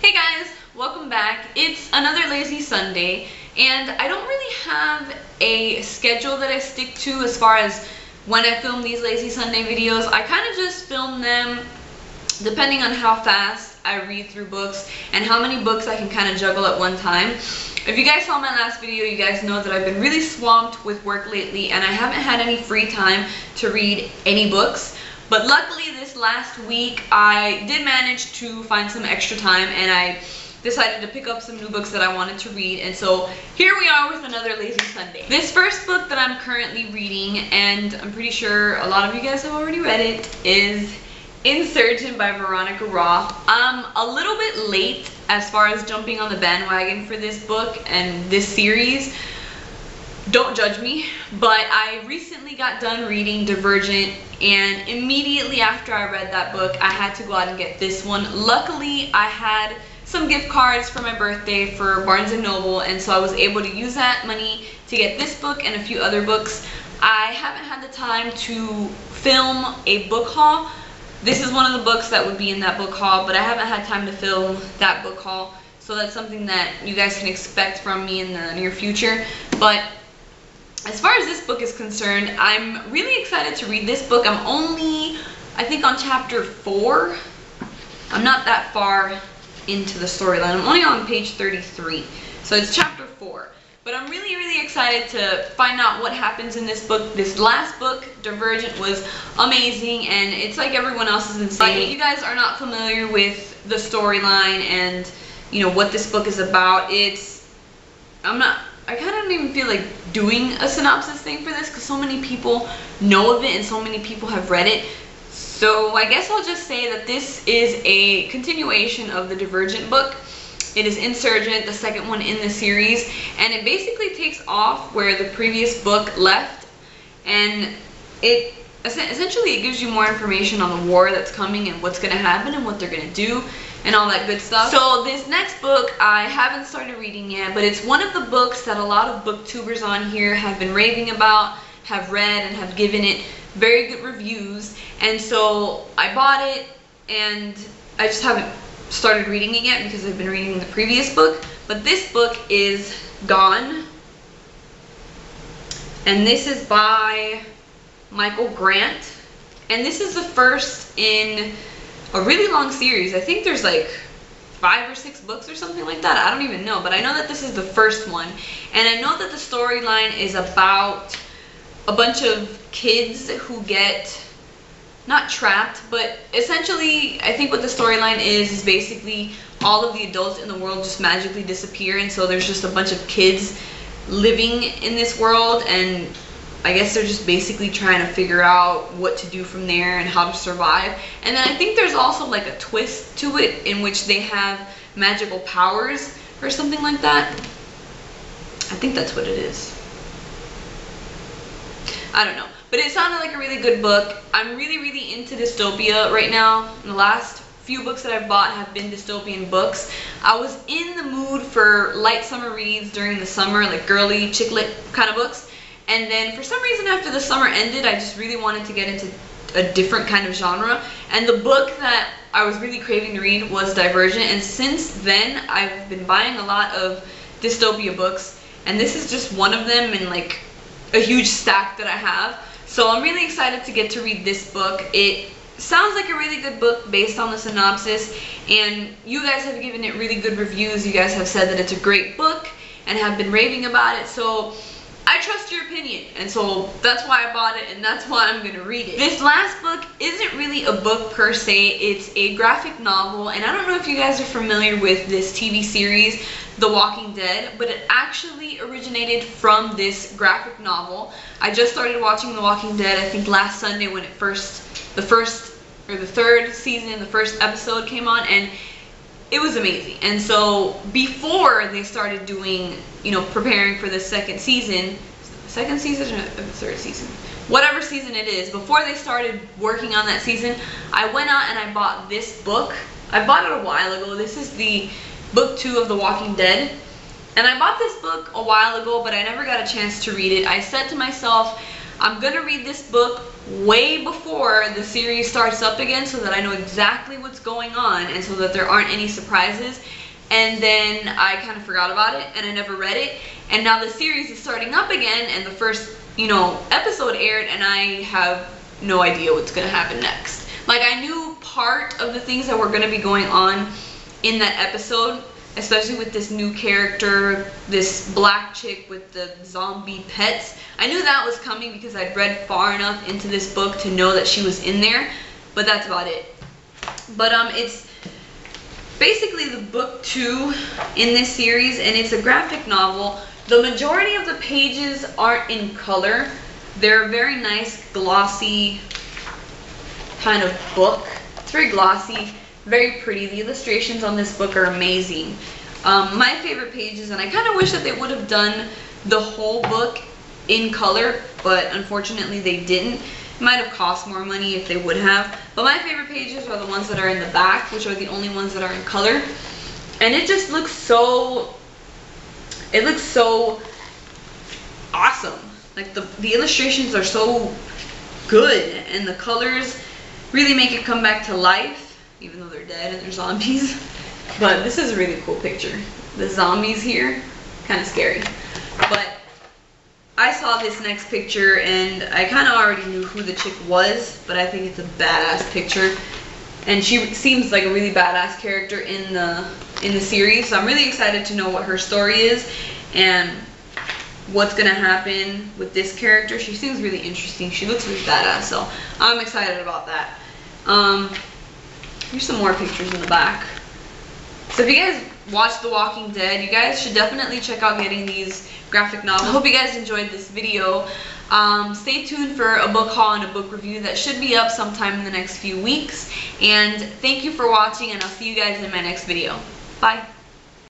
Hey guys, welcome back. It's another lazy Sunday, and I don't really have a schedule that I stick to as far as when I film these lazy Sunday videos. I kind of just film them depending on how fast I read through books and how many books I can kind of juggle at one time. If you guys saw my last video, you guys know that I've been really swamped with work lately and I haven't had any free time to read any books. But luckily this last week I did manage to find some extra time and I decided to pick up some new books that I wanted to read, and so here we are with another lazy Sunday. This first book that I'm currently reading, and I'm pretty sure a lot of you guys have already read it, is Insurgent by Veronica Roth. I'm a little bit late as far as jumping on the bandwagon for this book and this series. Don't judge me, but I recently got done reading Divergent, and immediately after I read that book, I had to go out and get this one. Luckily, I had some gift cards for my birthday for Barnes & Noble, and so I was able to use that money to get this book and a few other books. I haven't had the time to film a book haul. This is one of the books that would be in that book haul, but I haven't had time to film that book haul, so that's something that you guys can expect from me in the near future. But as far as this book is concerned, I'm really excited to read this book. I'm only, I think, on chapter 4. I'm not that far into the storyline. I'm only on page 33. So it's chapter 4. But I'm really excited to find out what happens in this book. This last book, Divergent, was amazing, and it's like everyone else is insane. If you guys are not familiar with the storyline and, you know, what this book is about, I kind of don't even feel like doing a synopsis thing for this because so many people know of it and so many people have read it. So I guess I'll just say that this is a continuation of the Divergent book. It is Insurgent, the second one in the series, and it basically takes off where the previous book left, and it essentially gives you more information on the war that's coming and what's going to happen and what they're going to do and all that good stuff. So this next book I haven't started reading yet, but it's one of the books that a lot of booktubers on here have been raving about, have read, and have given it very good reviews, and so I bought it, and I just haven't started reading it yet because I've been reading the previous book. But this book is Gone, and this is by Michael Grant, and this is the first in a really long series. I think there's like 5 or 6 books or something like that. I don't even know, but I know that this is the first one, and I know that the storyline is about a bunch of kids who get not trapped, but essentially I think what the storyline is basically all of the adults in the world just magically disappear, and so there's just a bunch of kids living in this world, and I guess they're just basically trying to figure out what to do from there and how to survive. And then I think there's also like a twist to it in which they have magical powers or something like that. I think that's what it is. I don't know. But it sounded like a really good book. I'm really into dystopia right now. The last few books that I've bought have been dystopian books. I was in the mood for light summer reads during the summer, like girly chick lit kind of books. And then for some reason after the summer ended, I just really wanted to get into a different kind of genre. And the book that I was really craving to read was Divergent. And since then, I've been buying a lot of dystopia books. And this is just one of them in like a huge stack that I have. So I'm really excited to get to read this book. It sounds like a really good book based on the synopsis. And you guys have given it really good reviews. You guys have said that it's a great book and have been raving about it. So I trust your opinion, and so that's why I bought it, and that's why I'm going to read it. This last book isn't really a book per se, it's a graphic novel, and I don't know if you guys are familiar with this TV series, The Walking Dead, but it actually originated from this graphic novel. I just started watching The Walking Dead, I think last Sunday when the third season, the first episode came on, and it was amazing. And so before they started doing, you know, preparing for the second season or the third season, whatever season it is, before they started working on that season, I went out and I bought this book. I bought it a while ago. This is the book 2 of The Walking Dead. And I bought this book a while ago, but I never got a chance to read it. I said to myself, I'm gonna read this book way before the series starts up again so that I know exactly what's going on and so that there aren't any surprises. And then I kind of forgot about it and I never read it. And now the series is starting up again and the first, you know, episode aired and I have no idea what's going to happen next. Like, I knew part of the things that were going to be going on in that episode, especially with this new character, this black chick with the zombie pets. I knew that was coming because I'd read far enough into this book to know that she was in there, but that's about it. But it's basically the book 2 in this series, and it's a graphic novel. The majority of the pages aren't in color. They're a very nice glossy kind of book. It's very glossy, very pretty. The illustrations on this book are amazing. My favorite pages, and I kind of wish that they would have done the whole book in color, but unfortunately they didn't. It might have cost more money if they would have. But my favorite pages are the ones that are in the back, which are the only ones that are in color. And it just looks so, it looks so awesome. Like the illustrations are so good, and the colors really make it come back to life, even though they're dead and they're zombies. But this is a really cool picture. The zombies here, kind of scary. But I saw this next picture and I kind of already knew who the chick was, but I think it's a badass picture. And she seems like a really badass character in the series. So I'm really excited to know what her story is and what's gonna happen with this character. She seems really interesting. She looks really badass, so I'm excited about that. Here's some more pictures in the back. So if you guys watch The Walking Dead, you guys should definitely check out getting these graphic novels. I hope you guys enjoyed this video. Stay tuned for a book haul and a book review that should be up sometime in the next few weeks. And thank you for watching, and I'll see you guys in my next video. Bye.